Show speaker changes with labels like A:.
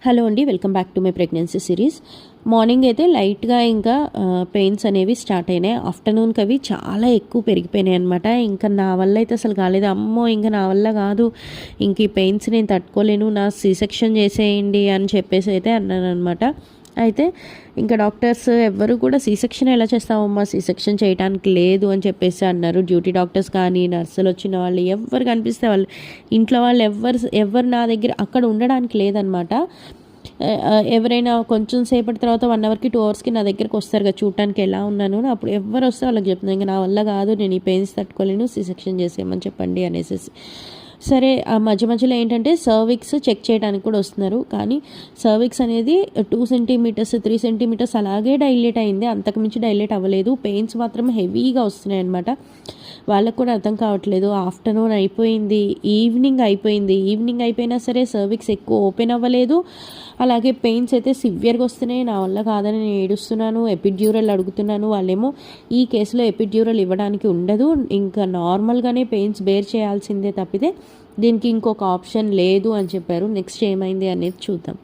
A: Hello అండి, welcome back to my pregnancy series. Morning అయితే లైట్గా ఇంకా పెయిన్స్ అనేవి స్టార్ట్ అయినాయి. ఆఫ్టర్నూన్కి అవి చాలా ఎక్కువ పెరిగిపోయినాయి అనమాట. ఇంకా నా వల్ల అయితే అసలు కాలేదు. అమ్మో ఇంకా నా వల్ల కాదు, ఇంక ఈ పెయిన్స్ నేను తట్టుకోలేను, నా సి సెక్షన్ చేసేయండి అని చెప్పేసి అయితే అన్నాను అనమాట. అయితే ఇంకా డాక్టర్స్ ఎవ్వరు కూడా సి సెక్షన్ ఎలా చేస్తామమ్మా, సి సెక్షన్ చేయడానికి లేదు అని చెప్పేసి అన్నారు. డ్యూటీ డాక్టర్స్ కానీ నర్సులు వచ్చిన వాళ్ళు ఎవరు కనిపిస్తే వాళ్ళు, ఇంట్లో వాళ్ళు ఎవరు నా దగ్గర అక్కడ ఉండడానికి లేదనమాట. ఎవరైనా కొంచెం సేపటి తర్వాత 1 అవర్కి 2 అవర్స్కి నా దగ్గరికి వస్తారు కదా చూడటానికి ఎలా ఉన్నాను. అప్పుడు ఎవరు వస్తే వాళ్ళకి చెప్తున్నాను, ఇంకా నా వల్ల కాదు, నేను ఈ పెయిన్స్ తట్టుకోలేను, సి సెక్షన్ చేసేయమని చెప్పండి అనేసి. సరే, ఆ మధ్య మధ్యలో ఏంటంటే సర్విక్స్ చెక్ చేయడానికి కూడా వస్తున్నారు. కానీ సర్విక్స్ అనేది 2 సెంటీమీటర్స్ 3 సెంటీమీటర్స్ అలాగే డైలేట్ అయింది, అంతకుమించి డైలేట్ అవ్వలేదు. పెయిన్స్ మాత్రం హెవీగా వస్తున్నాయి అనమాట. వాళ్ళకు కూడా అర్థం కావట్లేదు. ఆఫ్టర్నూన్ అయిపోయింది, ఈవినింగ్ అయిపోయినా సరే సర్విక్స్ ఎక్కువ ఓపెన్ అవ్వలేదు. అలాగే పెయిన్స్ అయితే సివియర్గా వస్తున్నాయి. నా వల్ల కాదని నేను ఏడుస్తున్నాను, ఎపిడ్యూరల్ అడుగుతున్నాను. వాళ్ళేమో ఈ కేసులో ఎపిడ్యూరల్ ఇవ్వడానికి ఉండదు, ఇంకా నార్మల్గానే పెయిన్స్ బేర్ చేయాల్సిందే తప్పితే దీనికి ఇంకొక ఆప్షన్ లేదు అని చెప్పారు. నెక్స్ట్ ఏమైంది అనేది చూద్దాం.